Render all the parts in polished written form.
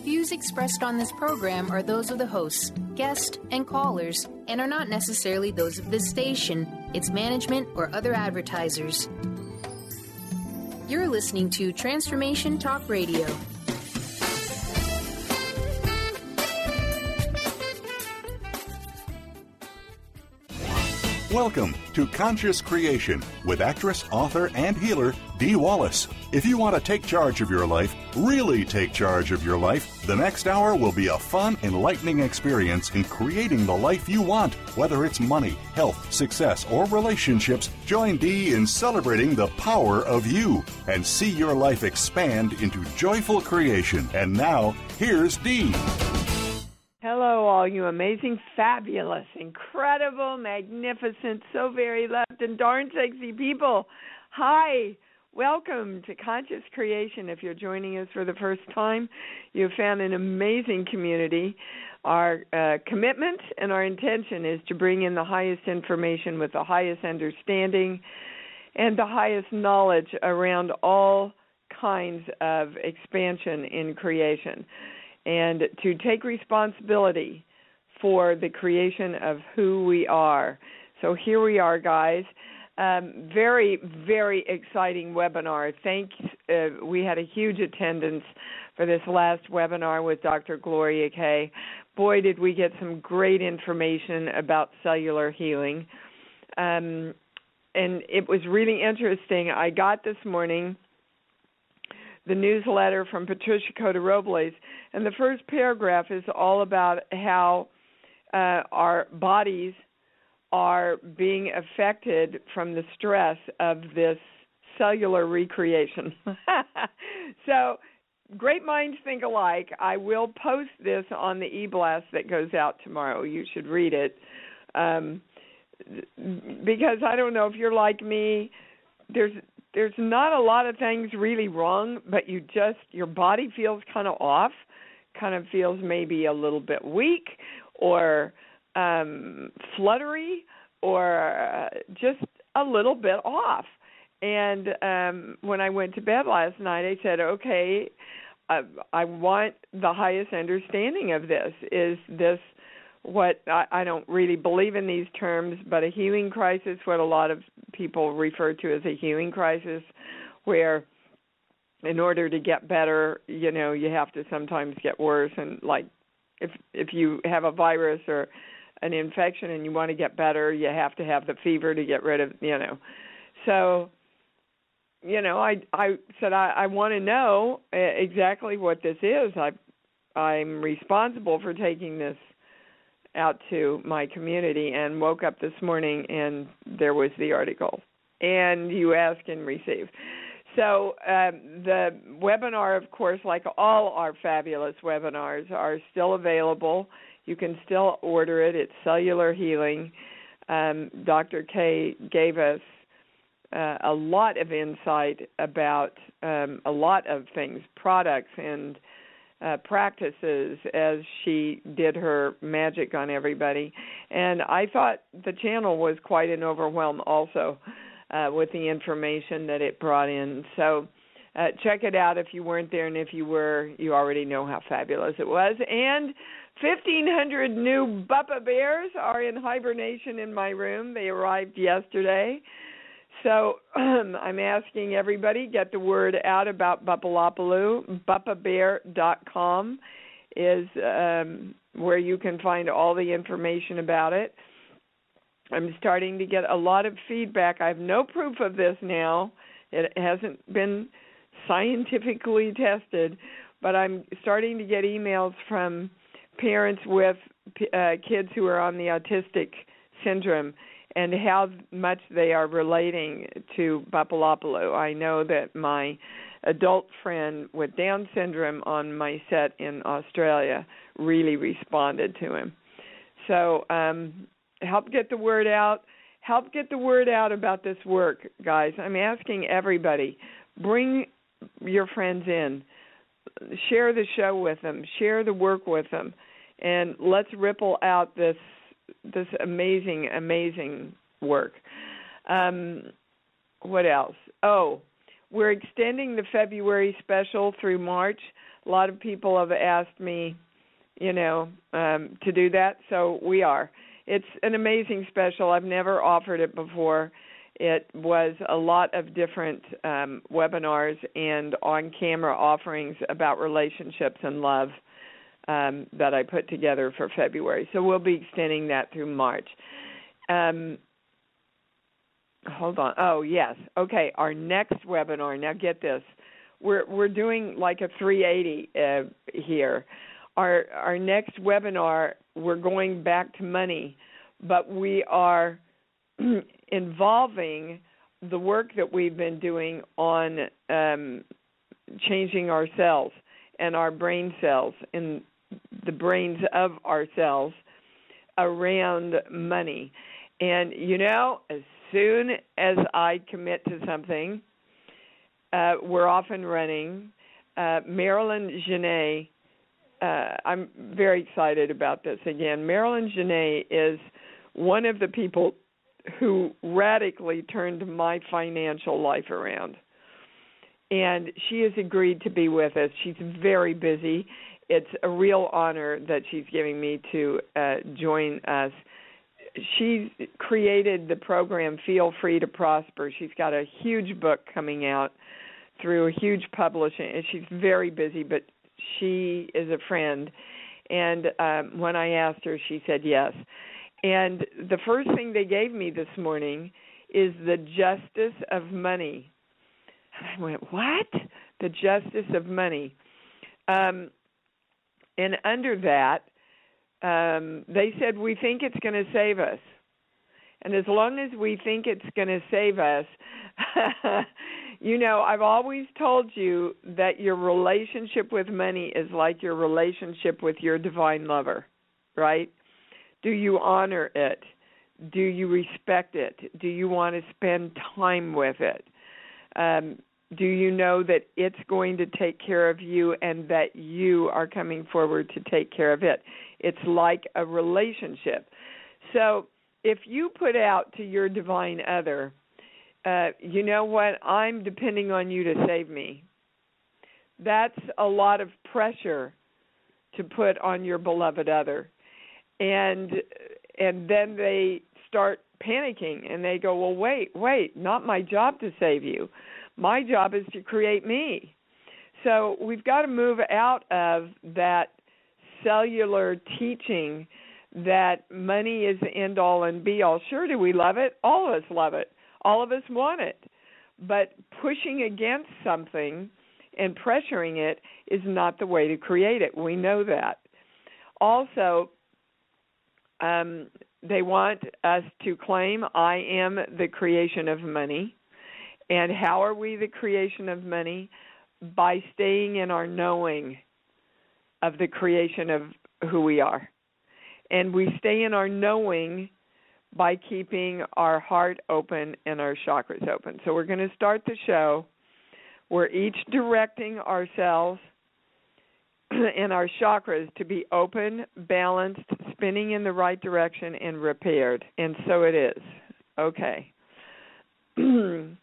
views expressed on this program are those of the hosts, guests, and callers, and are not necessarily those of this station, its management, or other advertisers. You're listening to Transformation Talk Radio. Welcome to Conscious Creation with actress, author, and healer Dee Wallace. If you want to take charge of your life, really take charge of your life, the next hour will be a fun, enlightening experience in creating the life you want. Whether it's money, health, success, or relationships, join Dee in celebrating the power of you and see your life expand into joyful creation. And now, here's Dee. Hello, all you amazing, fabulous, incredible, magnificent, so very loved, and darn sexy people. Hi, welcome to Conscious Creation. If you're joining us for the first time, you've found an amazing community. Our commitment and our intention is to bring in the highest information with the highest understanding and the highest knowledge around all kinds of expansion in creation, and to take responsibility for the creation of who we are. So here we are, guys. Very, very exciting webinar. Thanks. We had a huge attendance for this last webinar with Dr. Gloria Kay. Boy, did we get some great information about cellular healing. And it was really interesting. I got this morning the newsletter from Patricia Cota-Robles, and the first paragraph is all about how our bodies are being affected from the stress of this cellular recreation. So, great minds think alike. I will post this on the e-blast that goes out tomorrow. You should read it. Because I don't know if you're like me, there's not a lot of things really wrong, but your body feels kind of off, kind of feels maybe a little bit weak or fluttery or just a little bit off. And when I went to bed last night, I said, okay, I want the highest understanding of this. Is this what I don't really believe in these terms, but a healing crisis, what a lot of people refer to as a healing crisis, where in order to get better, you have to sometimes get worse. And like if you have a virus or an infection and you want to get better, you have to have the fever to get rid of, So, I said I want to know exactly what this is. I'm responsible for taking this out to my community, and woke up this morning and there was the article, and you ask and receive. So the webinar, of course, like all our fabulous webinars, are still available. You can still order it. It's Cellular Healing. Dr. K gave us a lot of insight about a lot of things, products and practices, as she did her magic on everybody. And I thought the channel was quite an overwhelm also with the information that it brought in. So check it out if you weren't there, and if you were, you already know how fabulous it was. And 1,500 new Buppa bears are in hibernation in my room. They arrived yesterday. So I'm asking everybody, get the word out about Buppalopaloo. BuppaBear.com is where you can find all the information about it. I'm starting to get a lot of feedback. I have no proof of this now. It hasn't been scientifically tested, but I'm starting to get emails from parents with kids who are on the autistic syndrome and how much they are relating to Buppalopaloo. I know that my adult friend with Down syndrome on my set in Australia really responded to him. So help get the word out. Help get the word out about this work, guys. I'm asking everybody, bring your friends in. Share the show with them. Share the work with them. And let's ripple out this amazing, amazing work. What else? Oh, we're extending the February special through March. A lot of people have asked me, to do that, so we are. It's an amazing special. I've never offered it before. It was a lot of different webinars and on-camera offerings about relationships and love that I put together for February. So we'll be extending that through March. Hold on. Oh, yes. Okay, our next webinar. Now get this. We're doing like a 380 here. Our next webinar, we're going back to money, but we are involving the work that we've been doing on changing our cells and our brain cells and the brains of our cells around money. And, as soon as I commit to something, we're off and running. Marilyn Genet, I'm very excited about this again. Marilyn Genet is one of the people who radically turned my financial life around. And she has agreed to be with us. She's very busy. It's a real honor that she's giving me to join us. She created the program Feel Free to Prosper. She's got a huge book coming out through a huge publishing. And she's very busy, but she is a friend. And when I asked her, she said yes. And the first thing they gave me this morning is the justice of money. I went, what? The justice of money. And under that, they said, we think it's going to save us. And as long as we think it's going to save us, I've always told you that your relationship with money is like your relationship with your divine lover, right? Do you honor it? Do you respect it? Do you want to spend time with it? Do you know that it's going to take care of you and that you are coming forward to take care of it? It's like a relationship. So if you put out to your divine other, you know what, I'm depending on you to save me. That's a lot of pressure to put on your beloved other. And then they start panicking and they go, well, wait, not my job to save you. My job is to create me. So we've got to move out of that cellular teaching that money is the end-all and be-all. Sure, do we love it? All of us love it. All of us want it. But pushing against something and pressuring it is not the way to create it. We know that. Also, they want us to claim, I am the creation of money. And how are we the creation of money? By staying in our knowing of the creation of who we are. And we stay in our knowing by keeping our heart open and our chakras open. So we're going to start the show. We're each directing ourselves and our chakras to be open, balanced, spinning in the right direction, and repaired. And so it is. Okay. In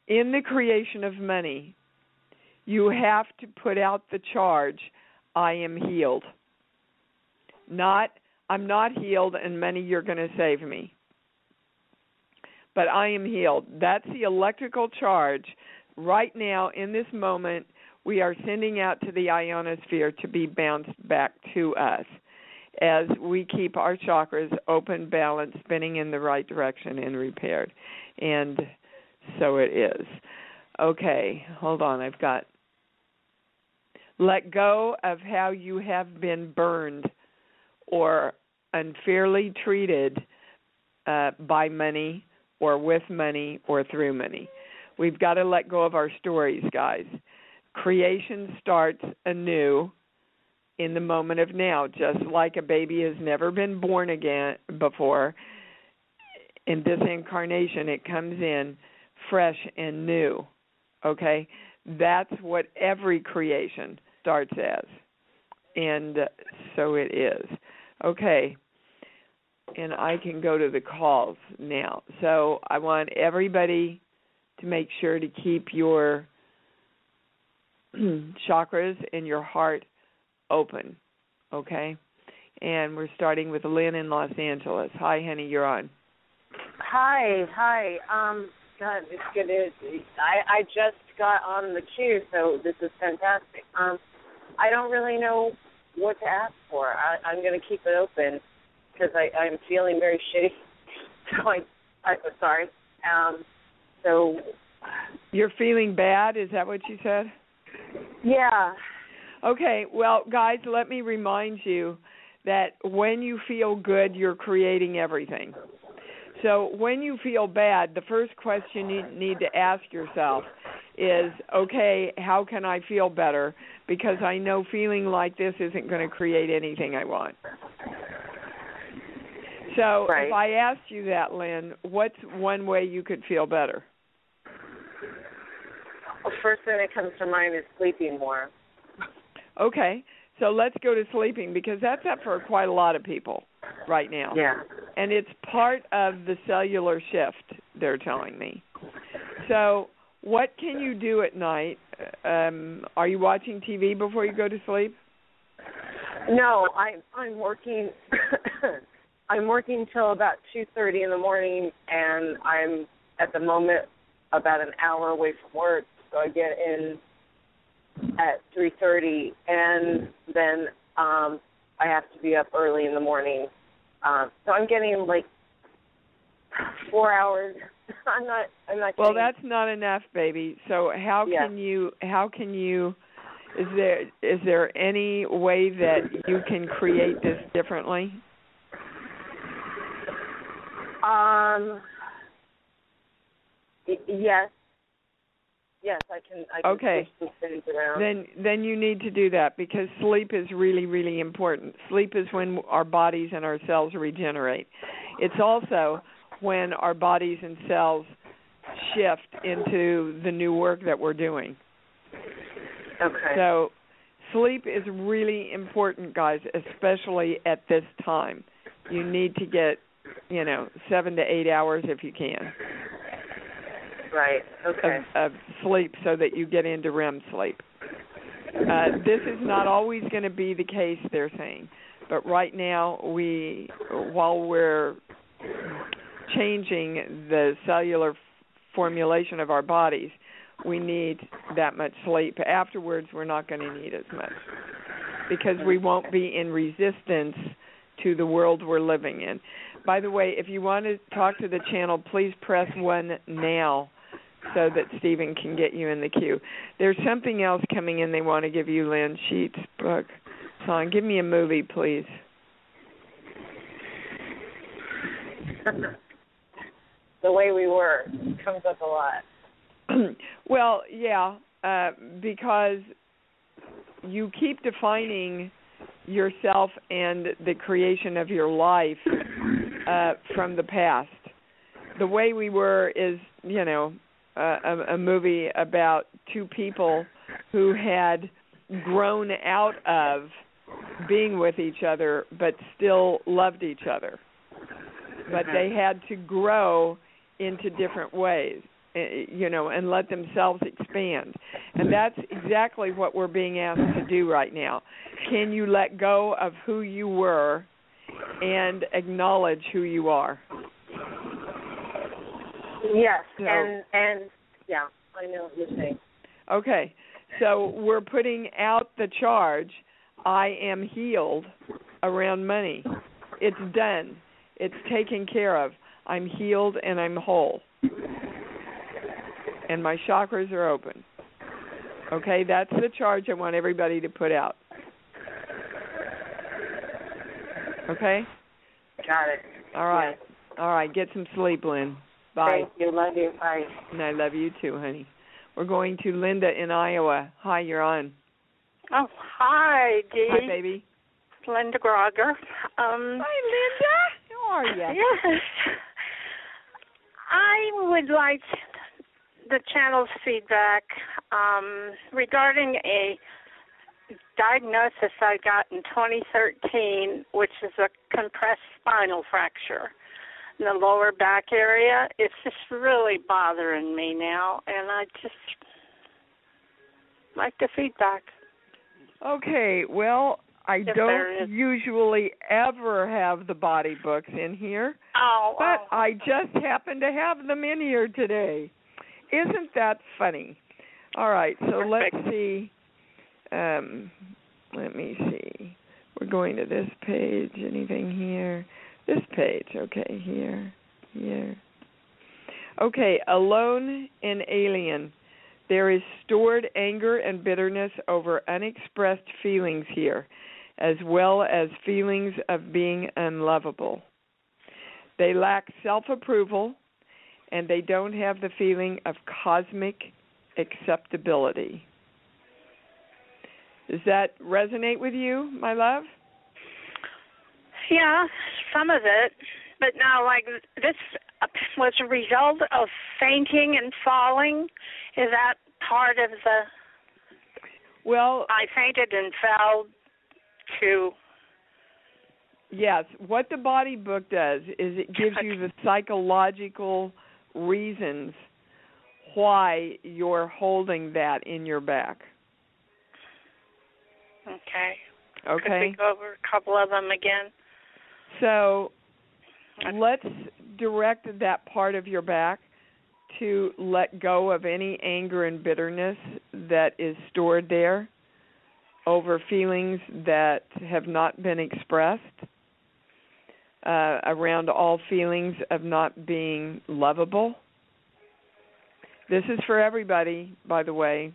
the creation of money, you have to put out the charge, I am healed. Not, I'm not healed and money, you're going to save me. But I am healed. That's the electrical charge. Right now, in this moment, we are sending out to the ionosphere to be bounced back to us as we keep our chakras open, balanced, spinning in the right direction, and repaired. And so it is. Okay, hold on. I've got let go of how you have been burned or unfairly treated by money or with money or through money. We've got to let go of our stories, guys. Creation starts anew in the moment of now, just like a baby has never been born again before. In this incarnation, it comes in fresh and new, okay? That's what every creation starts as, and so it is. Okay, and I can go to the calls now. So I want everybody to make sure to keep your chakras and your heart open, okay? And we're starting with Lynn in Los Angeles. Hi, honey, you're on. Hi. God, it's good. I just got on the queue, so this is fantastic. I don't really know what to ask for. I'm going to keep it open because I'm feeling very shitty. So I'm sorry. So you're feeling bad? Is that what you said? Yeah. Okay. Well, guys, let me remind you that when you feel good, you're creating everything. So when you feel bad, the first question you need to ask yourself is, okay, how can I feel better? Because I know feeling like this isn't going to create anything I want. So right. If I asked you that, Lynn, what's one way you could feel better? Well, first thing that comes to mind is sleeping more. Okay, so let's go to sleeping because that's up for quite a lot of people right now. Yeah. And it's part of the cellular shift, they're telling me. So what can you do at night? Are you watching TV before you go to sleep? No, I'm working. I'm working till about 2:30 in the morning, and I'm at the moment about an hour away from work. So I get in at 3:30, and then I have to be up early in the morning. So I'm getting like 4 hours. I'm not. Well, that's not enough, baby. So how can you? Is there any way that you can create this differently? Yes. Yes, I can. Okay. Switch some things around. Then you need to do that because sleep is really, really important. Sleep is when our bodies and our cells regenerate. It's also when our bodies and cells shift into the new work that we're doing. Okay. So sleep is really important, guys, especially at this time. You need to get, 7 to 8 hours if you can. Right. Okay. Of sleep so that you get into REM sleep. This is not always going to be the case, they're saying. But right now, while we're changing the cellular formulation of our bodies, we need that much sleep. Afterwards, we're not going to need as much because we won't be in resistance to the world we're living in. By the way, if you want to talk to the channel, please press 1 now so that Stephen can get you in the queue. There's something else coming in they want to give you, Lynn. Sheets, book, song. Give me a movie, please. The Way We Were comes up a lot. Well, yeah, because you keep defining yourself and the creation of your life from the past. The Way We Were is, a movie about two people who had grown out of being with each other but still loved each other. But they had to grow into different ways, and let themselves expand. And that's exactly what we're being asked to do right now. Can you let go of who you were and acknowledge who you are? Yes, and yeah, I know what you're saying. Okay, so we're putting out the charge, I am healed, around money. It's done. It's taken care of. I'm healed and I'm whole. And my chakras are open. Okay, that's the charge I want everybody to put out. Okay? Got it. All right. Yes. All right, get some sleep, Lynn. Bye. Thank you. Love you. Bye. And I love you too, honey. We're going to Linda in Iowa. Hi, you're on. Oh, hi, Dee. Hi, baby. It's Linda Grogger. Hi, Linda. How are you? Yes. I would like the channel's feedback regarding a diagnosis I got in 2013, which is a compressed spinal fracture. in the lower back area. It's just really bothering me now, and I just like the feedback. Okay, well, I don't usually ever have the body books in here, but I just happen to have them in here today. Isn't that funny? All right, so let's see. Let me see. We're going to this page. Anything here? This page. Okay, here. Okay, alone and alien. There is stored anger and bitterness over unexpressed feelings here, as well as feelings of being unlovable. They lack self-approval, and they don't have the feeling of cosmic acceptability. Does that resonate with you, my love? Yeah, some of it. But now, like, this was a result of fainting and falling. Is that part of the... Well, I fainted and fell to... Yes. What the body book does is it gives you the psychological reasons why you're holding that in your back. Okay. Okay. Could we go over a couple of them again? So let's direct that part of your back to let go of any anger and bitterness that is stored there over feelings that have not been expressed, around all feelings of not being lovable. This is for everybody, by the way,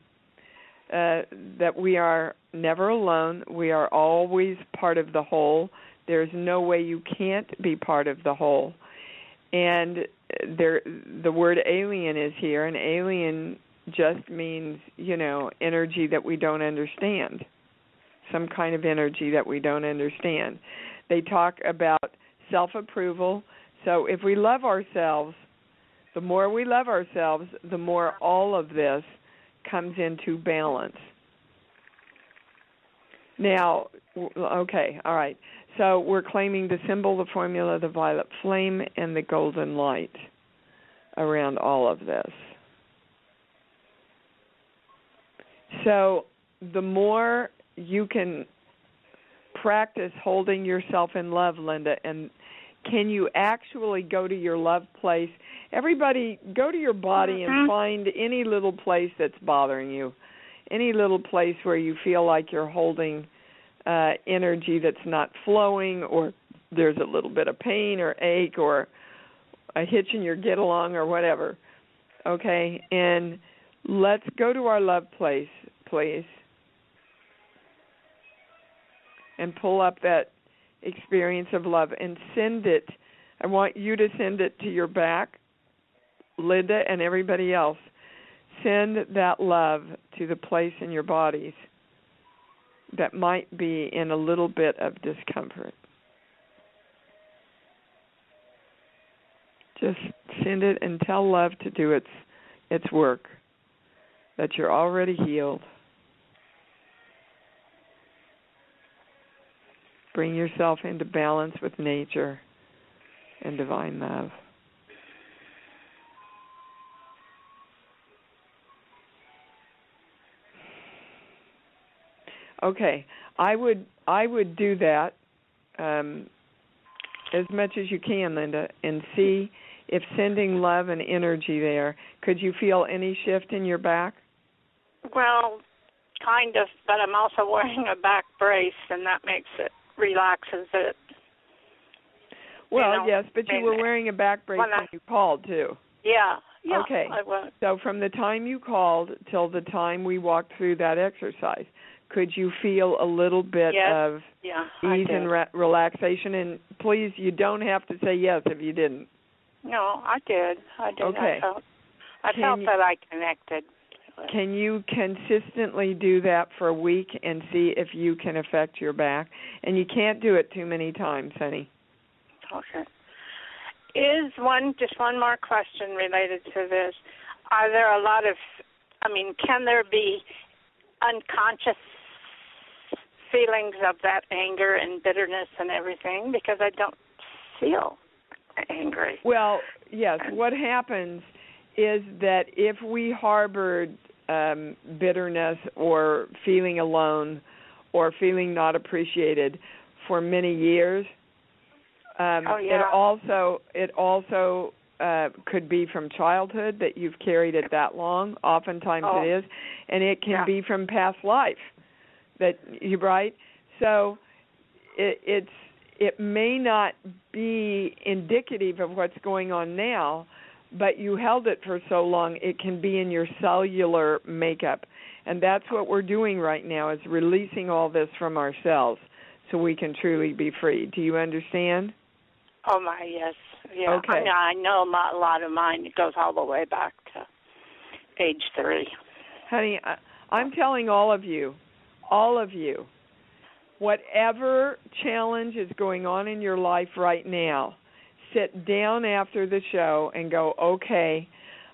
that we are never alone. We are always part of the whole. There's no way you can't be part of the whole. And the word alien is here, and alien just means, energy that we don't understand, some kind of energy that we don't understand. They talk about self-approval. So if we love ourselves, the more we love ourselves, the more all of this comes into balance. Now, okay, all right. So we're claiming the symbol, the formula, the violet flame, and the golden light around all of this. So the more you can practice holding yourself in love, Linda, and can you actually go to your love place? Everybody, go to your body and find any little place that's bothering you, any little place where you feel like you're holding energy that's not flowing, or there's a little bit of pain or ache or a hitch in your get-along or whatever, okay? And let's go to our love place, please, and pull up that experience of love and send it. I want you to send it to your back, Linda, and everybody else. Send that love to the place in your bodies that might be in a little bit of discomfort. Just send it and tell love to do its work, that you're already healed. Bring yourself into balance with nature and divine love. Okay, I would do that as much as you can, Linda, and see if sending love and energy there. Could you feel any shift in your back? Well, kind of, but I'm also wearing a back brace, and that relaxes it. Well, yes, but you were wearing a back brace when you called, too. Yeah. Okay, I was. So from the time you called till the time we walked through that exercise, could you feel a little bit of ease and relaxation? And please, you don't have to say yes if you didn't. No, I did. Okay. I felt that I connected. Can you consistently do that for a week and see if you can affect your back? And you can't do it too many times, honey. Okay. Just one more question related to this. Are there a lot of, can there be unconscious feelings of that anger and bitterness and everything? Because I don't feel angry. Well, yes, what happens is that if we harbored bitterness or feeling alone or feeling not appreciated for many years, it also could be from childhood that you've carried it that long. Oftentimes it is, and it can be from past life that you right. So it may not be indicative of what's going on now, but you held it for so long, it can be in your cellular makeup. And that's what we're doing right now, is releasing all this from ourselves so we can truly be free. Do you understand? Oh, my, yes. Yeah. Okay. I mean, I know a lot of mine. It goes all the way back to age 3. Honey, I'm telling all of you, whatever challenge is going on in your life right now, sit down after the show and go, okay,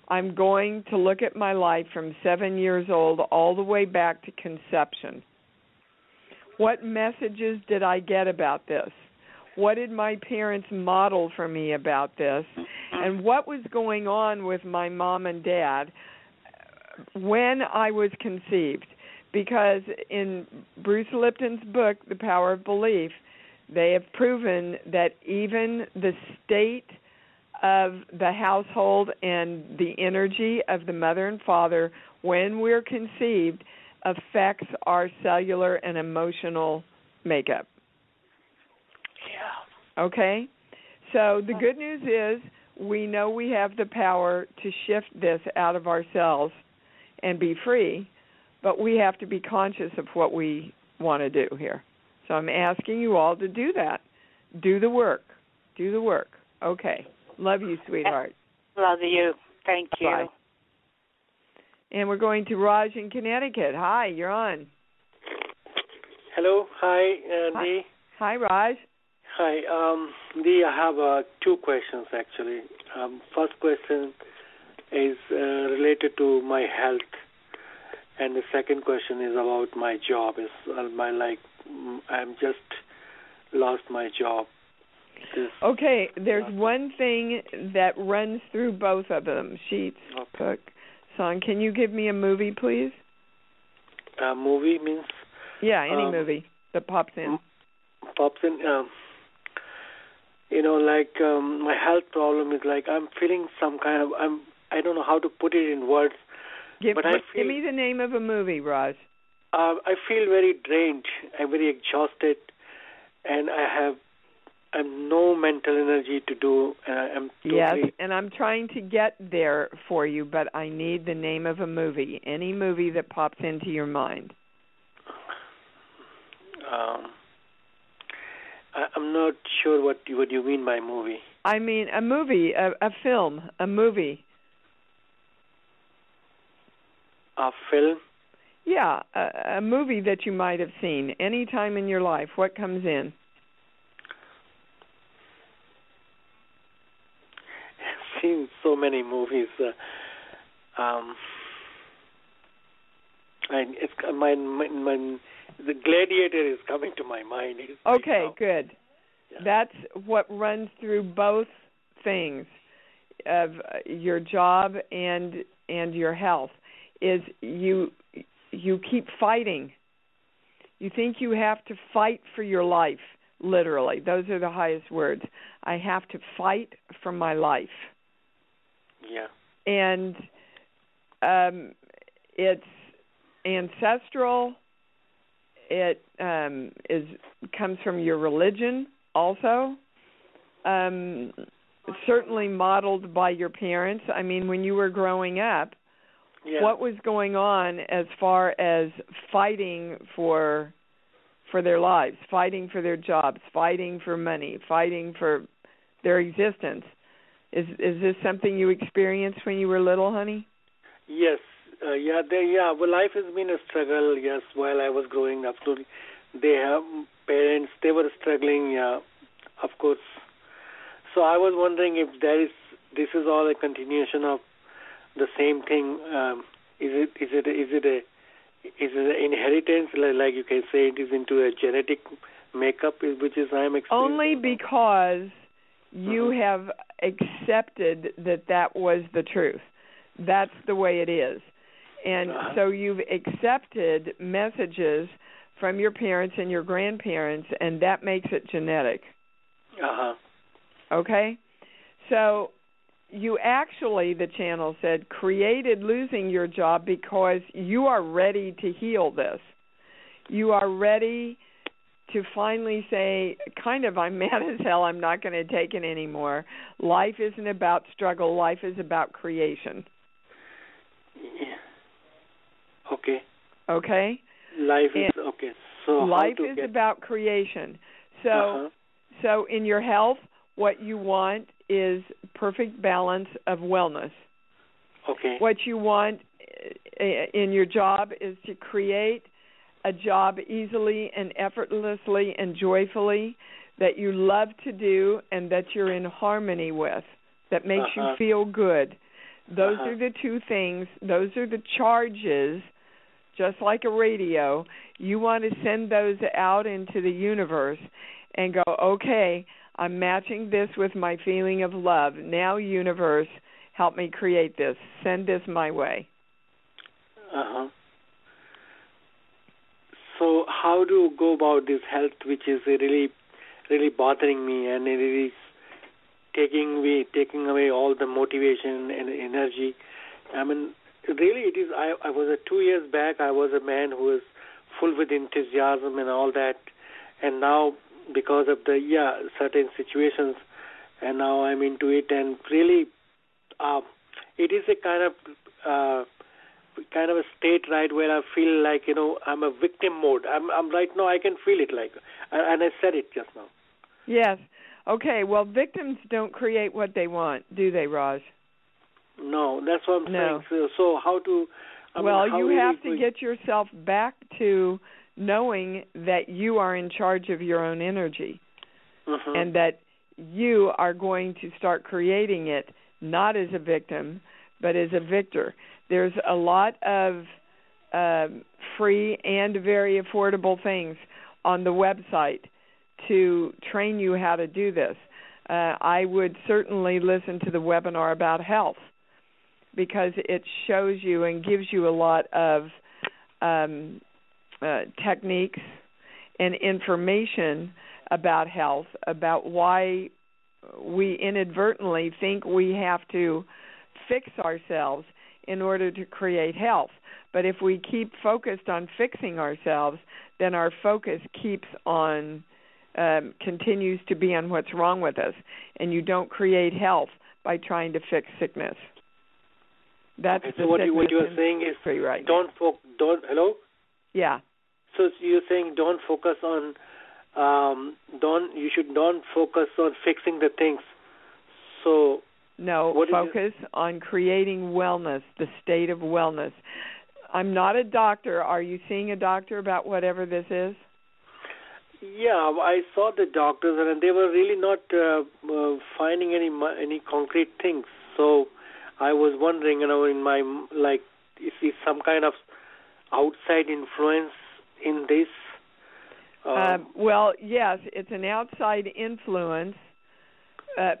I'm going to look at my life from 7 years old all the way back to conception. What messages did I get about this? What did my parents model for me about this? And what was going on with my mom and dad when I was conceived? Because in Bruce Lipton's book, The Power of Belief, they have proven that even the state of the household and the energy of the mother and father when we're conceived affects our cellular and emotional makeup. Yeah. Okay? So the good news is we know we have the power to shift this out of ourselves and be free, but we have to be conscious of what we want to do here. So I'm asking you all to do that. Do the work. Do the work. Okay. Love you, sweetheart. Love you. Thank you. Bye. And we're going to Raj in Connecticut. Hi, you're on. Hello. Hi, Dee. Hi, Raj. Hi. Dee, I have 2 questions, actually. First question is related to my health. And the second question is about my job. I'm just lost my job. Okay, there's one thing that runs through both of them. Sheets, book, song. Can you give me a movie, please? A movie means? Yeah, any movie that pops in. Pops in. My health problem is like I'm feeling some kind of, I don't know how to put it in words. Give me the name of a movie, Raj. I feel very drained. I'm very exhausted, and I have no mental energy to do. I'm totally... Yes, and I'm trying to get there for you, but I need the name of a movie. Any movie that pops into your mind. I'm not sure what you mean by movie. I mean a movie, a film, a movie. A film? Yeah, a movie that you might have seen any time in your life. What comes in? I've seen so many movies. The Gladiator is coming to my mind. Okay, good. Yeah. That's what runs through both things of your job and your health. Is you keep fighting. You think you have to fight for your life, literally. Those are the highest words. I have to fight for my life. Yeah. And it's ancestral. It comes from your religion also. Certainly modeled by your parents. I mean, when you were growing up, yeah. What was going on as far as fighting for their lives, fighting for their jobs, fighting for money, fighting for their existence? Is this something you experienced when you were little, honey? Yes. Well, life has been a struggle, yes, while I was growing up. So they have parents, they were struggling, yeah, of course. So I was wondering if this is all a continuation of the same thing. Is it an inheritance, like you can say it is into a genetic makeup, which is I am experiencing? Only because you have accepted that was the truth. That's the way it is. And so you've accepted messages from your parents and your grandparents, and that makes it genetic. Okay? So you actually, the channel said, created losing your job because you are ready to heal this. You are ready to finally say, kind of, I'm mad as hell, I'm not going to take it anymore. Life isn't about struggle. Life is about creation. Yeah. Okay. Okay? Life is, okay. So life is about creation. So, so in your health, what you want is perfect balance of wellness. Okay. What you want in your job is to create a job easily and effortlessly and joyfully that you love to do and that you're in harmony with, that makes you feel good. Those are the two things. Those are the charges, just like a radio. You want to send those out into the universe and go, okay, I'm matching this with my feeling of love. Now, universe, help me create this. Send this my way. So how do you go about this health, which is really, really bothering me, and it is taking away all the motivation and energy? I mean, really, it is. I was 2 years back. I was a man who was full with enthusiasm and all that, and now because of the certain situations, and now I'm into it, and really, it is a kind of a state, right, where I feel like, I'm a victim mode. I'm right now, I can feel it like, and I said it just now. Yes. Okay, well, victims don't create what they want, do they, Raj? No, that's what I'm saying. So how to... you have to get yourself back to knowing that you are in charge of your own energy and that you are going to start creating it not as a victim, but as a victor. There's a lot of free and very affordable things on the website to train you how to do this. I would certainly listen to the webinar about health because it shows you and gives you a lot of techniques and information about health, about why we inadvertently think we have to fix ourselves in order to create health. But if we keep focused on fixing ourselves, then our focus keeps on, continues to be on what's wrong with us. And you don't create health by trying to fix sickness. That's so what you're saying is right hello? Yeah. So you're saying don't focus on, you should not focus on fixing the things. So no, focus on creating wellness, the state of wellness. I'm not a doctor. Are you seeing a doctor about whatever this is? Yeah, I saw the doctors, and they were really not finding any concrete things. So I was wondering, in my is some kind of outside influence in this? Well, yes, it's an outside influence.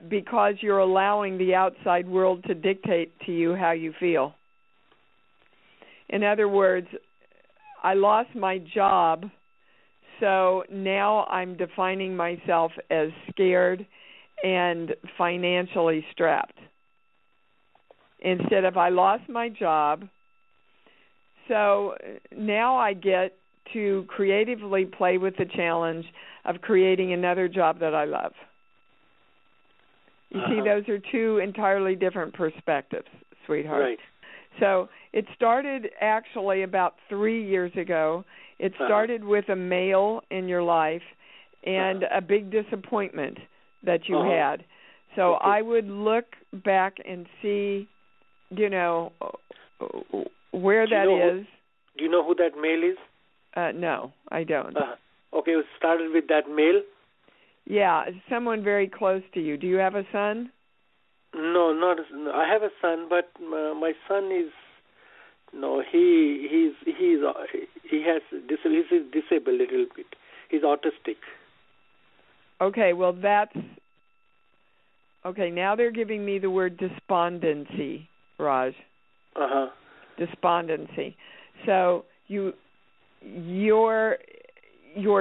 Because you're allowing the outside world to dictate to you how you feel. In other words, I lost my job, so now I'm defining myself as scared and financially strapped. Instead of I lost my job, so now I get to creatively play with the challenge of creating another job that I love. You see, those are two entirely different perspectives, sweetheart. Right. So it started actually about 3 years ago. It started with a male in your life and a big disappointment that you had. So I would look back and see, where that is. Do you know who that male is? No, I don't. Okay, it started with that male? Yeah, someone very close to you. Do you have a son? No, I have a son, but my son is he's disabled a little bit. He's autistic. Okay, well Okay, now they're giving me the word despondency, Raj. Uh-huh. Despondency. So your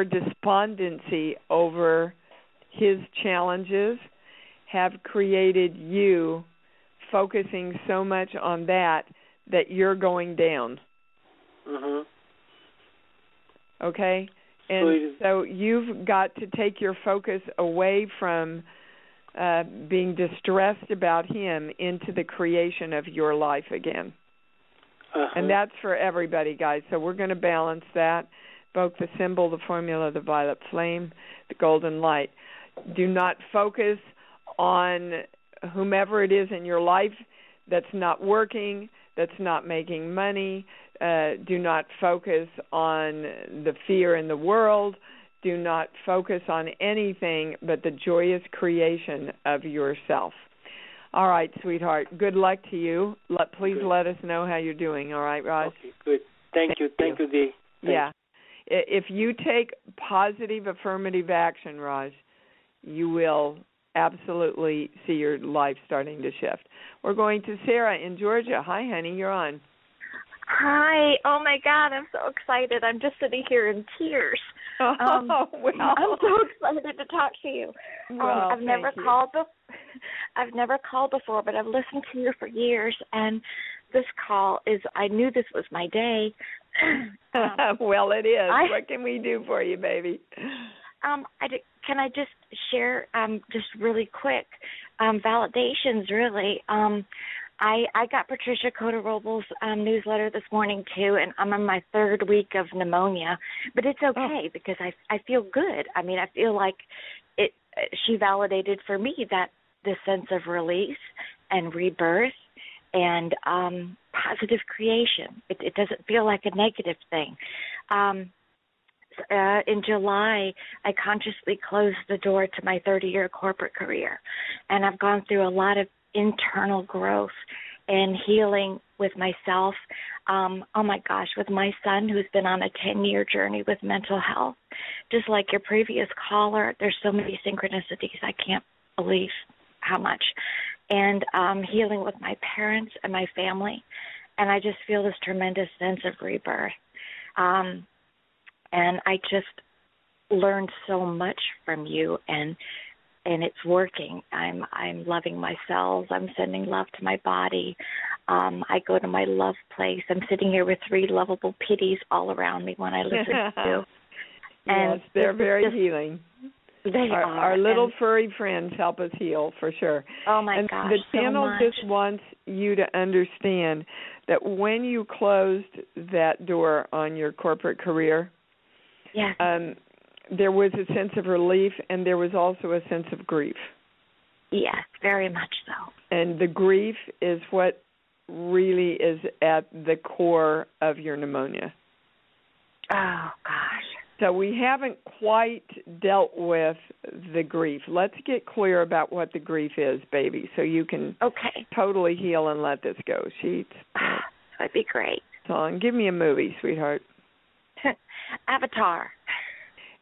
despondency over his challenges have created you focusing so much on that you're going down. Mhm. Okay? And so you've got to take your focus away from being distressed about him into the creation of your life again. Uh-huh. And that's for everybody, guys. So we're going to balance that. Both the symbol, the formula, the violet flame, the golden light. Do not focus on whomever it is in your life that's not working, that's not making money. Do not focus on the fear in the world. Do not focus on anything but the joyous creation of yourself. All right, sweetheart. Good luck to you. Please let us know how you're doing. All right, Raj? Okay, good. Thank you, Dee. Yeah. If you take positive affirmative action, Raj, you will absolutely see your life starting to shift. We're going to Sarah in Georgia. Hi, honey. You're on. Hi. Oh, my God. I'm so excited. I'm just sitting here in tears. Well. I'm so excited to talk to you. Well, I've never called before, but I've listened to you for years, and this call I knew this was my day. Well, it is. What can we do for you, baby? Can I just share just really quick validations, really? I got Patricia Cota-Robles' newsletter this morning, too, and I'm on my third week of pneumonia. But it's okay because I feel good. I mean, I feel like she validated for me that this sense of release and rebirth and positive creation. It doesn't feel like a negative thing. In July, I consciously closed the door to my 30-year corporate career, and I've gone through a lot of internal growth and healing with myself. Oh, my gosh, with my son who's been on a 10-year journey with mental health. Just like your previous caller, there's so many synchronicities. I can't believe how much. And healing with my parents and my family. And I just feel this tremendous sense of rebirth. And I just learned so much from you, and it's working. I'm loving my cells. I'm sending love to my body. I go to my love place. I'm sitting here with 3 lovable pitties all around me when I listen to you. And yes, they're very healing. They are. Our little furry friends help us heal, for sure. Oh, my gosh, the channel so just wants you to understand that when you closed that door on your corporate career, yes. There was a sense of relief, and there was also a sense of grief. Yes, very much so. And the grief is what really is at the core of your pneumonia. Oh, gosh. So we haven't quite dealt with the grief. Let's get clear about what the grief is, baby, so you can totally heal and let this go. That'd be great. Song. Give me a movie, sweetheart. Avatar.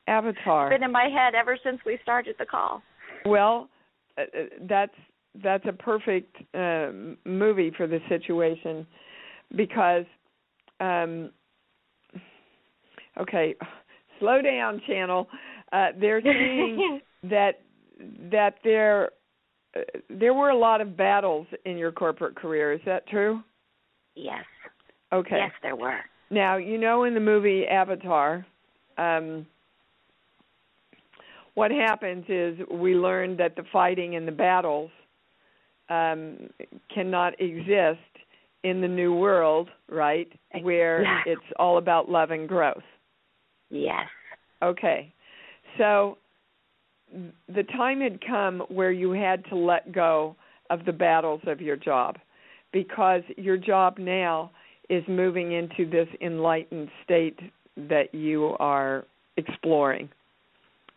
Avatar. It's been in my head ever since we started the call. Well, that's a perfect movie for the situation because, slow down, channel. They're saying that there were a lot of battles in your corporate career. Is that true? Yes. Okay. Yes, there were. Now, in the movie Avatar, what happens is we learn that the fighting and the battles cannot exist in the new world, right, where it's all about love and growth. Yes. Okay. So the time had come where you had to let go of the battles of your job because your job now is moving into this enlightened state that you are exploring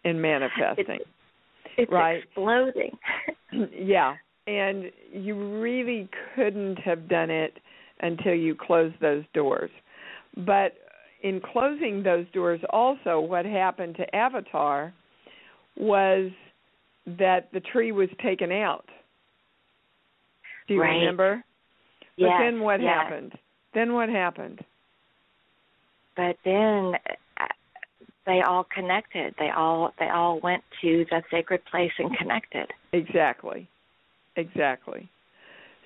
and manifesting. It's right? Exploding. Yeah. And you really couldn't have done it until you closed those doors. But in closing those doors also, what happened to Avatar was that the tree was taken out Do you remember? Yes. But then what happened? Then what happened? But then they all connected. They all went to the sacred place and connected. Exactly.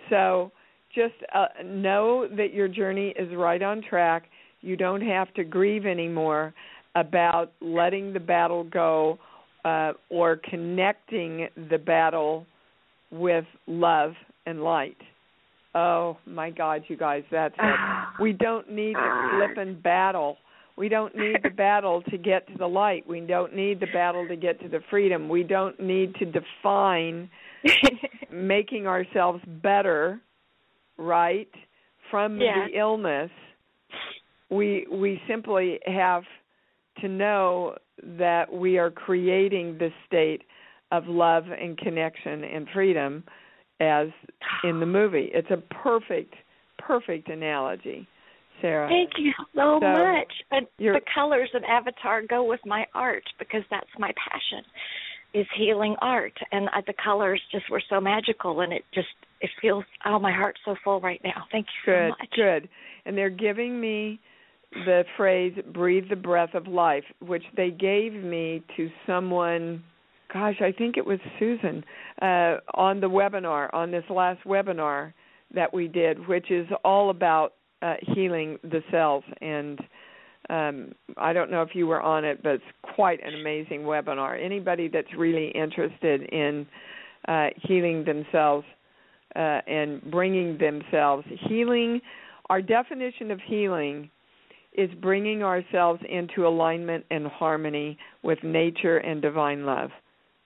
So just know that your journey is right on track. You don't have to grieve anymore about letting the battle go or connecting the battle with love and light. Oh, my God, you guys, that's it. We don't need the flippin' battle. We don't need the battle to get to the light. We don't need the battle to get to the freedom. We don't need to define making ourselves better, right, from the illness. We simply have to know that we are creating the state of love and connection and freedom as in the movie. It's a perfect analogy, Sarah. Thank you so much. And the colors of Avatar go with my art because that's my passion, is healing art. And the colors just were so magical, and it feels, my heart's so full right now. Thank you so much. Good. And they're giving me the phrase, breathe the breath of life, which they gave me to someone, gosh, I think it was Susan, on the webinar, on this last webinar that we did, which is all about healing the cells. And I don't know if you were on it, but it's quite an amazing webinar. Anybody that's really interested in healing themselves and bringing themselves, healing, our definition of healing is bringing ourselves into alignment and harmony with nature and divine love.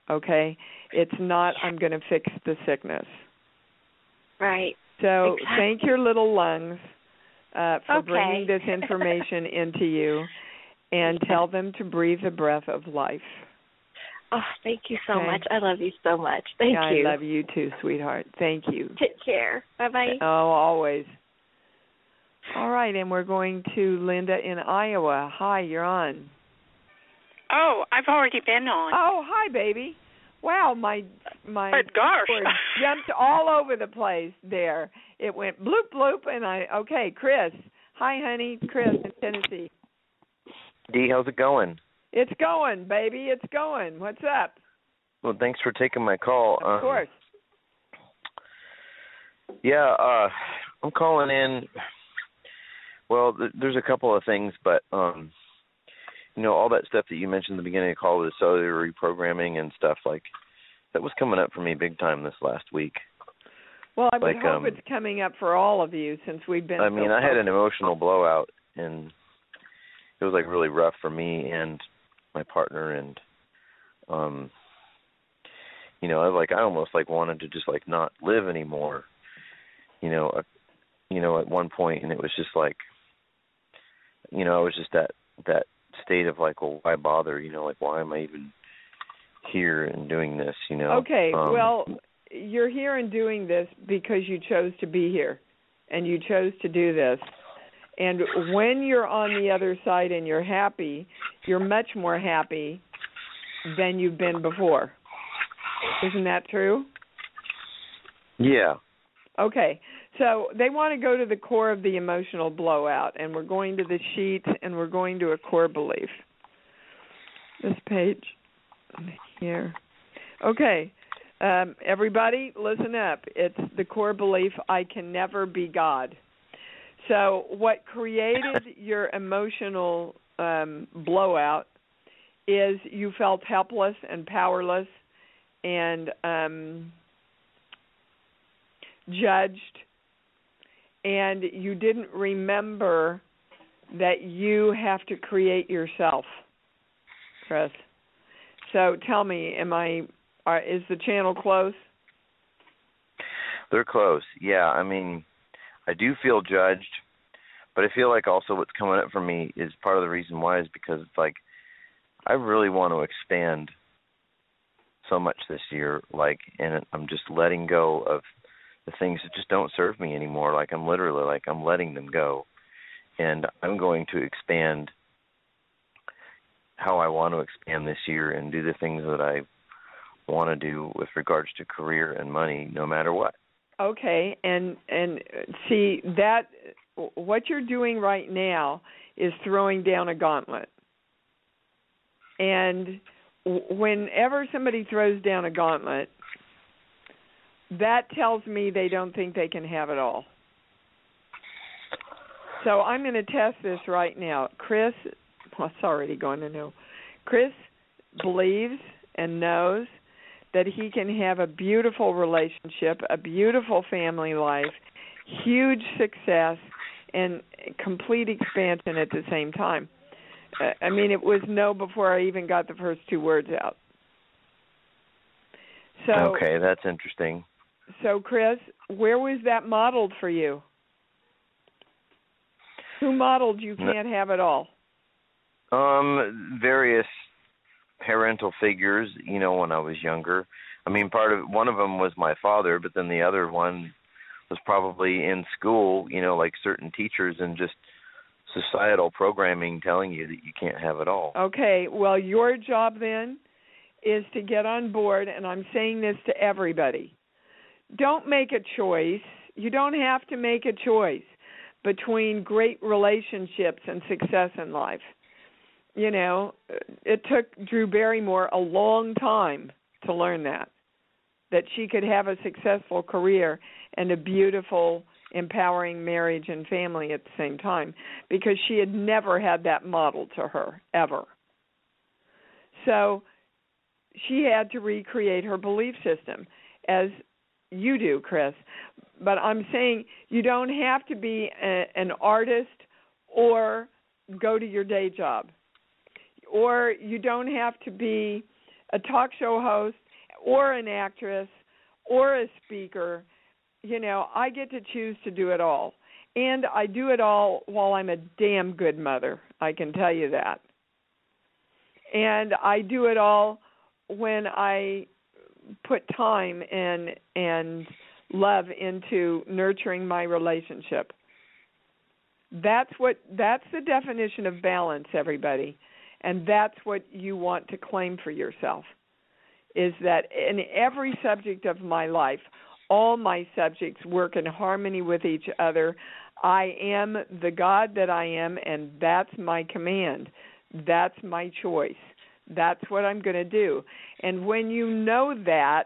Okay? It's not, I'm going to fix the sickness. Right. So thank your little lungs for bringing this information into you, and tell them to breathe the breath of life. Oh, thank you so much. I love you so much. Thank you. I love you too, sweetheart. Thank you. Take care. Bye-bye. Oh, always. All right, and we're going to Linda in Iowa. Hi, you're on. Oh, I've already been on. Oh, hi, baby. Wow, my but gosh, jumped all over the place there. It went bloop, bloop, and okay, Chris. Hi, honey. Chris in Tennessee. Dee, how's it going? It's going, baby. It's going. What's up? Well, thanks for taking my call. Of course. Yeah, I'm calling in. Well, there's a couple of things, but, all that stuff that you mentioned at the beginning of the call, the cellular reprogramming and stuff, like, that was coming up for me big time this last week. Well, I would hope it's coming up for all of you since we've been I had an emotional blowout, and it was, really rough for me and my partner, and, I almost, wanted to just, not live anymore, at one point, and it was just, I was just that state of, well, why bother, why am I even here and doing this, Okay, well, you're here and doing this because you chose to be here, and you chose to do this. And when you're on the other side and you're happy, you're much more happy than you've been before. Isn't that true? Yeah. Okay. So they want to go to the core of the emotional blowout, and we're going to the sheet, and we're going to a core belief. This page here. Okay. Everybody, listen up. It's the core belief, I can never be God. So what created your emotional blowout is you felt helpless and powerless and judged, and you didn't remember that you have to create yourself, Chris. So tell me, is the channel close? They're close, yeah. I do feel judged, but I feel like also what's coming up for me is part of the reason why is because it's I really want to expand so much this year, and I'm just letting go of the things that just don't serve me anymore. I'm literally, I'm letting them go, and I'm going to expand how I want to expand this year and do the things that I want to do with regards to career and money, no matter what. Okay, and see that what you're doing right now is throwing down a gauntlet. And whenever somebody throws down a gauntlet, that tells me they don't think they can have it all. So I'm going to test this right now. Chris, well, it's already going to know. Chris believes and knows that he can have a beautiful relationship, a beautiful family life, huge success, and complete expansion at the same time. I mean, it was no before I even got the first two words out. So, okay, that's interesting. So, Chris, where was that modeled for you? Who modeled you can't have it all? Various parental figures, when I was younger. I mean, one of them was my father, but then the other one was probably in school, like certain teachers and just societal programming telling you that you can't have it all. Okay, well, your job then is to get on board, and I'm saying this to everybody. Don't make a choice. You don't have to make a choice between great relationships and success in life. It took Drew Barrymore a long time to learn that she could have a successful career and a beautiful, empowering marriage and family at the same time, because she had never had that modeled to her, ever. So she had to recreate her belief system, as you do, Chris. But I'm saying you don't have to be an artist or go to your day job. Or you don't have to be a talk show host or an actress or a speaker. I get to choose to do it all. And I do it all while I'm a damn good mother, I can tell you that. And I do it all when I put time and love into nurturing my relationship. That's the definition of balance, everybody. And that's what you want to claim for yourself, is that in every subject of my life, all my subjects work in harmony with each other. I am the God that I am, and that's my command. That's my choice. That's what I'm going to do. And when you know that,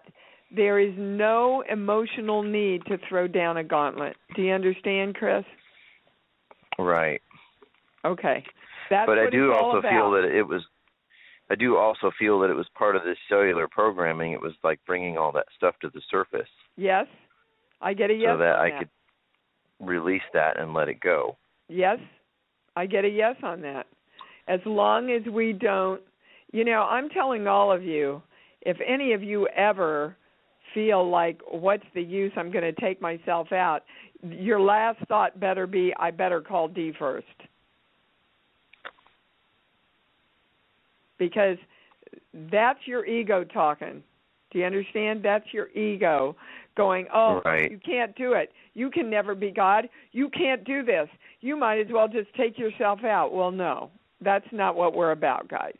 there is no emotional need to throw down a gauntlet. Do you understand, Chris? Right. Okay. That's but what I do it's all also about. feel that it was. I do also feel that it was part of this cellular programming. It was like bringing all that stuff to the surface. Yes, I get a yes so that on I that. could release that and let it go. Yes, I get a yes on that. As long as we don't, I'm telling all of you, if any of you ever feel like, what's the use, I'm going to take myself out, your last thought better be, I better call Dee first. Because that's your ego talking. Do you understand? That's your ego going, right. You can't do it. You can never be God. You can't do this. You might as well just take yourself out. Well, no, that's not what we're about, guys.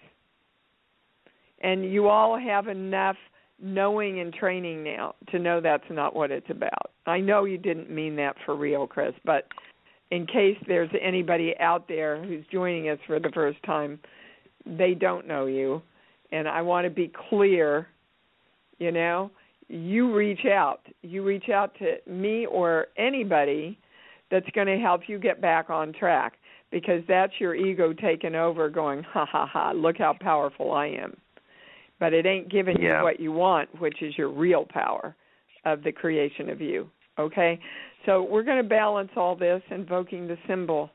And you all have enough knowing and training now to know that's not what it's about. I know you didn't mean that for real, Chris, but in case there's anybody out there who's joining us for the first time, they don't know you, and I want to be clear, you reach out. You reach out to me or anybody that's going to help you get back on track, because that's your ego taking over going, ha, ha, ha, look how powerful I am. But it ain't giving you what you want, which is your real power of the creation of you, okay? So we're going to balance all this, invoking the symbol,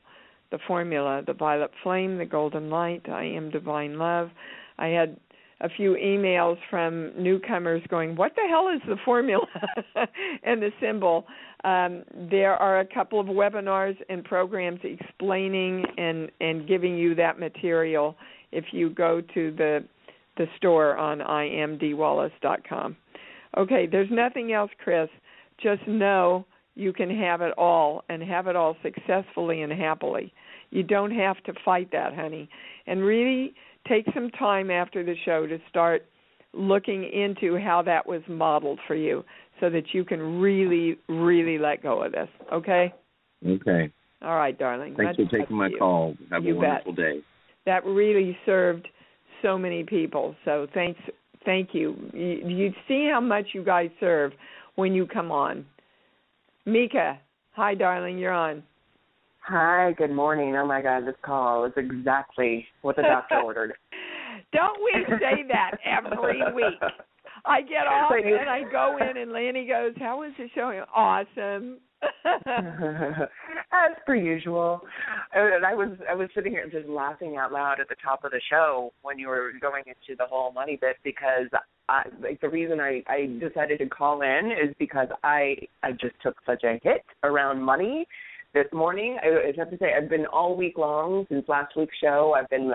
the formula, the violet flame, the golden light, I am divine love. I had a few emails from newcomers going, what the hell is the formula and the symbol? There are a couple of webinars and programs explaining and giving you that material if you go to the store on imdwallace.com. Okay, there's nothing else, Chris. Just know you can have it all, and have it all successfully and happily. You don't have to fight that, honey. And really take some time after the show to start looking into how that was modeled for you so that you can really, really let go of this, okay? Okay. All right, darling. Thanks for taking my call. Have a wonderful day. That really served so many people, so thank you. You see how much you guys serve when you come on. Mika, hi, darling, you're on. Hi, good morning. Oh, my God, this call is exactly what the doctor ordered. Don't we say that every week? I get off and I go in and Lanny goes, how was the show? Awesome. As per usual. And I was sitting here just laughing out loud at the top of the show when you were going into the whole money bit, because the reason I decided to call in is because I just took such a hit around money this morning. I have to say, I've been all week long since last week's show. I've been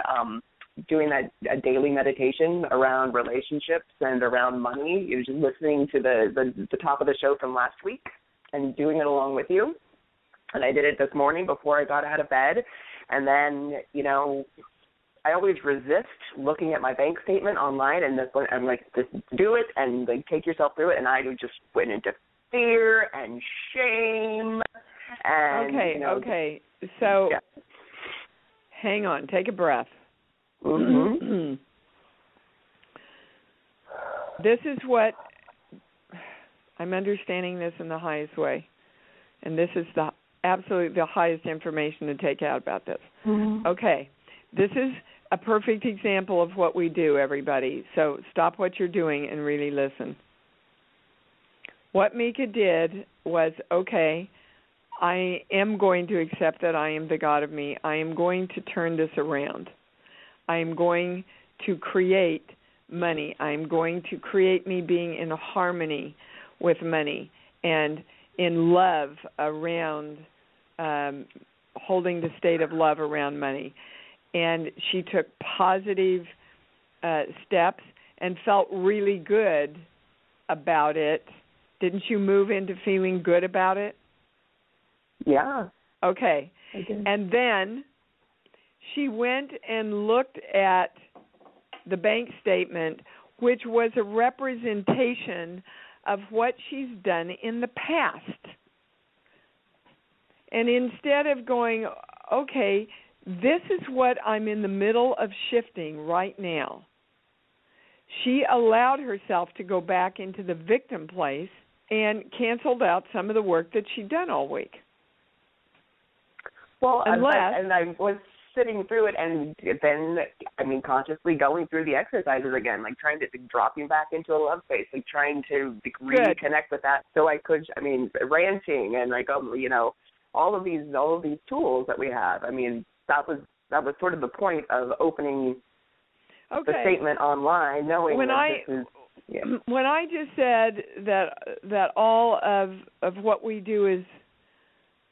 doing a daily meditation around relationships and around money. You're just listening to the top of the show from last week and doing it along with you. And I did it this morning before I got out of bed. And then, I always resist looking at my bank statement online, and I'm like, just do it and like take yourself through it. And I just went into fear and shame. And, okay. So hang on, take a breath. Mm-hmm. This is what I'm understanding this in the highest way, and this is the highest information to take out about this. Mm-hmm. Okay, this is a perfect example of what we do, everybody. So stop what you're doing and really listen. What Mika did was, okay, I am going to accept that I am the God of me. I am going to turn this around. I am going to create money. I am going to create me being in harmony with money and in love around, holding the state of love around money. And she took positive steps and felt really good about it. Didn't you move into feeling good about it? Yeah. Okay. And then she went and looked at the bank statement, which was a representation of what she's done in the past. And instead of going, okay, this is what I'm in the middle of shifting right now, she allowed herself to go back into the victim place and canceled out some of the work that she'd done all week. Well, and I was sitting through it, and then, consciously going through the exercises again, like trying to dropping back into a love space, like trying to reconnect with that, so I could, ranching and all of these tools that we have. That was sort of the point of opening the statement online, knowing when I just said that all of what we do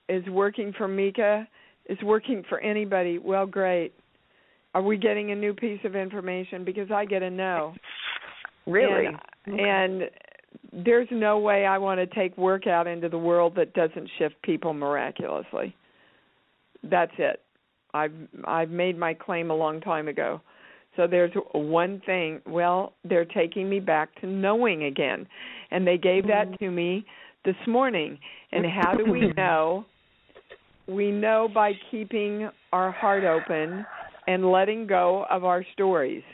is working for Mika, is working for anybody, well, great. Are we getting a new piece of information? Because I get a no. Really? And there's no way I want to take work out into the world that doesn't shift people miraculously. That's it. I've made my claim a long time ago. So there's one thing, they're taking me back to knowing again. And they gave that to me this morning. And how do we know? We know by keeping our heart open and letting go of our stories.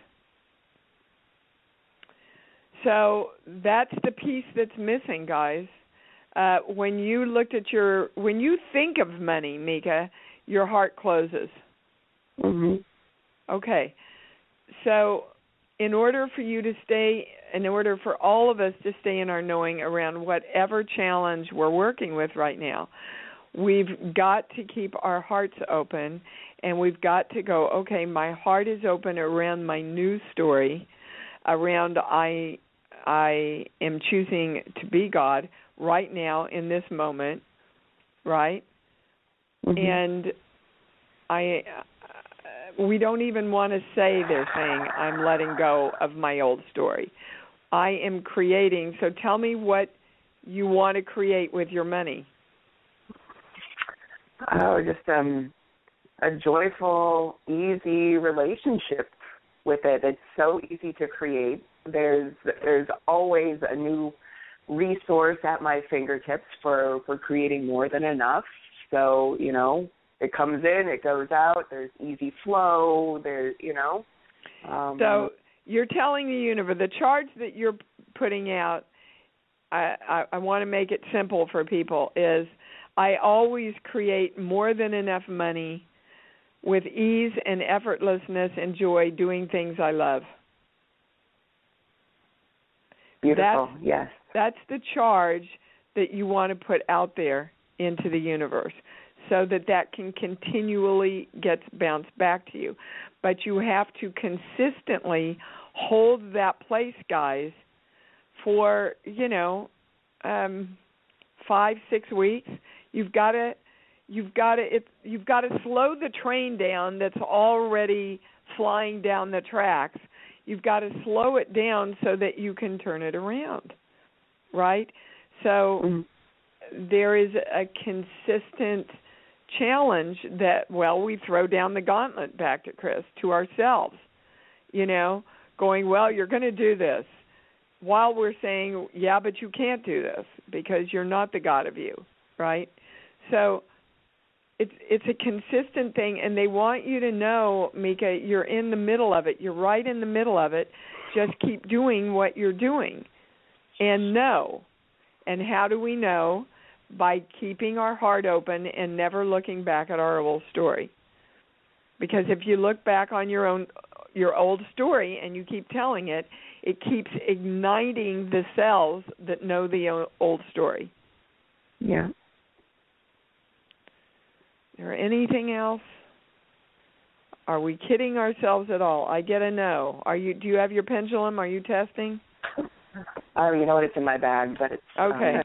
So that's the piece that's missing, guys. When you think of money, Mika, your heart closes. Mm-hmm. Okay. So in order for all of us to stay in our knowing around whatever challenge we're working with right now, we've got to keep our hearts open, and we've got to go, okay, my heart is open around my new story, around I am choosing to be God right now in this moment, right? Mm-hmm. And we don't even want to say they're saying, I'm letting go of my old story. I am creating. So tell me what you want to create with your money. Oh, just a joyful, easy relationship with it. It's so easy to create. There's always a new resource at my fingertips for creating more than enough. So, it comes in, it goes out, there's easy flow, So you're telling the universe, the charge that you're putting out, I want to make it simple for people, is I always create more than enough money with ease and effortlessness and joy doing things I love. Beautiful, yes. That's the charge that you want to put out there into the universe so that can continually get bounced back to you. But you have to consistently hold that place, guys, for, 5-6 weeks. You've got to slow the train down that's already flying down the tracks. You've got to slow it down so that you can turn it around, right? So there is a consistent challenge that, we throw down the gauntlet back to ourselves, going, you're going to do this, while we're saying, yeah, but you can't do this because you're not the God of you, right? So it's a consistent thing, and they want you to know, Mika, you're in the middle of it. You're right in the middle of it. Just keep doing what you're doing and know. And how do we know? By keeping our heart open and never looking back at our old story. Because if you look back on your old story and you keep telling it, it keeps igniting the cells that know the old story. Yeah. Is there anything else? Are we kidding ourselves at all? I get a no. Do you have your pendulum? Are you testing? You know what? It's in my bag, but it's okay.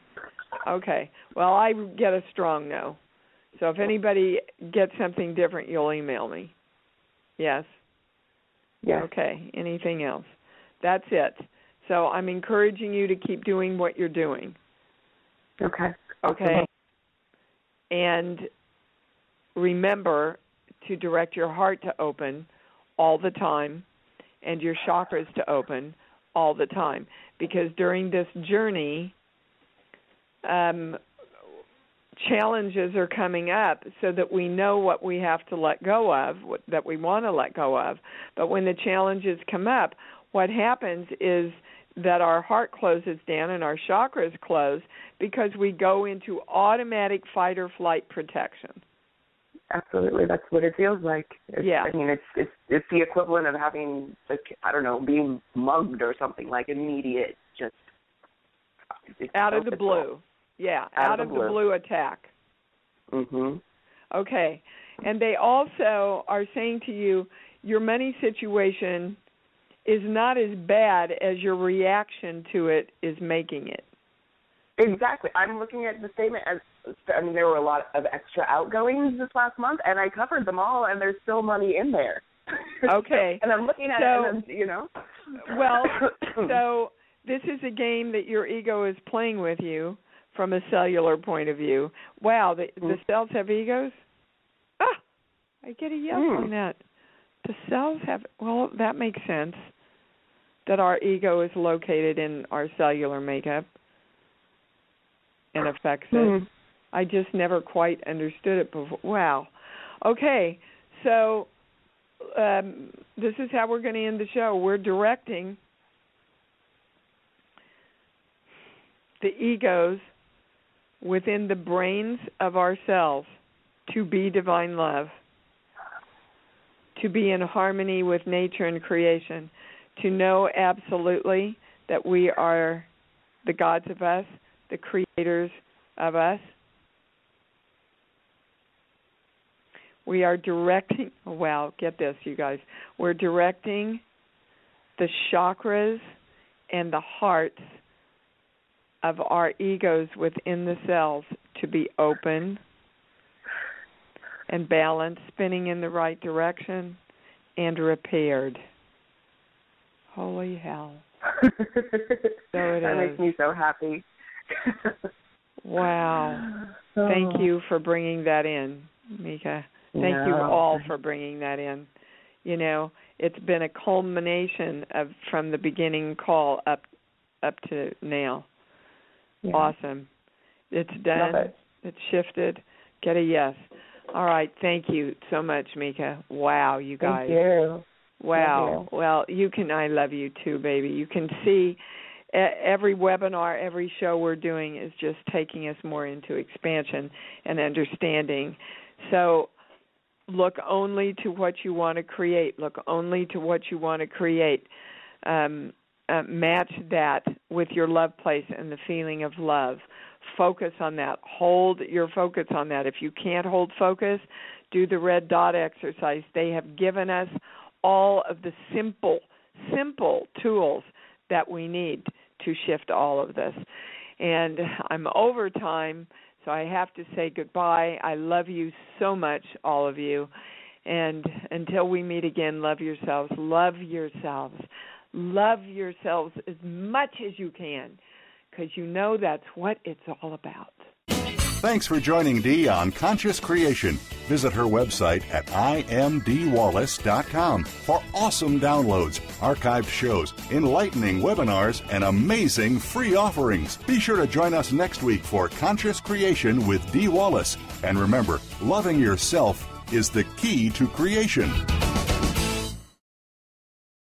Okay. Well, I get a strong no. So if anybody gets something different, you'll email me. Yes? Yes. Okay. Anything else? That's it. So I'm encouraging you to keep doing what you're doing. Okay. Okay. And remember to direct your heart to open all the time and your chakras to open all the time. Because during this journey, challenges are coming up so that we know what we have to let go of, that we want to let go of. But when the challenges come up, what happens is that our heart closes down and our chakras close because we go into automatic fight or flight protection. Absolutely, that's what it feels like. Yeah. I mean, it's the equivalent of having, being mugged or something, like immediate, just out of the blue. Yeah, out of the blue attack. Mhm. Okay, and they also are saying to you, your money situation is not as bad as your reaction to it is making it. Exactly. I'm looking at the statement as, there were a lot of extra outgoings this last month, and I covered them all, and there's still money in there. Okay. And I'm looking at it, and Well, so this is a game that your ego is playing with you from a cellular point of view. Wow, the cells have egos? I get a yes on that. The cells have, that makes sense, that our ego is located in our cellular makeup and affects it. I just never quite understood it before. Wow. Okay, so this is how we're going to end the show. We're directing the egos within the brains of ourselves to be divine love, to be in harmony with nature and creation, to know absolutely that we are the gods of us, the creators of us. We are directing, get this, you guys. We're directing the chakras and the hearts of our egos within the cells to be open and balanced, spinning in the right direction, and repaired. Holy hell. So it that is. makes me so happy. Wow. Thank you for bringing that in, Mika. Thank you all for bringing that in. it's been a culmination of from the beginning call up to now. Yeah. Awesome. It's done. Love it. It's shifted. Get a yes. All right. Thank you so much, Mika. Wow, you guys. Thank you. Wow. Well, I love you too, baby. You can see every webinar, every show we're doing is just taking us more into expansion and understanding. So look only to what you want to create. Look only to what you want to create. Match that with your love place and the feeling of love. Focus on that. Hold your focus on that. If you can't hold focus, do the red dot exercise. They have given us all of the simple tools that we need to shift all of this. And I'm over time, so I have to say goodbye. I love you so much, all of you. And until we meet again, love yourselves. Love yourselves. Love yourselves as much as you can, because you know that's what it's all about. Thanks for joining Dee on Conscious Creation. Visit her website at imdwallace.com for awesome downloads, archived shows, enlightening webinars, and amazing free offerings. Be sure to join us next week for Conscious Creation with Dee Wallace. And remember, loving yourself is the key to creation.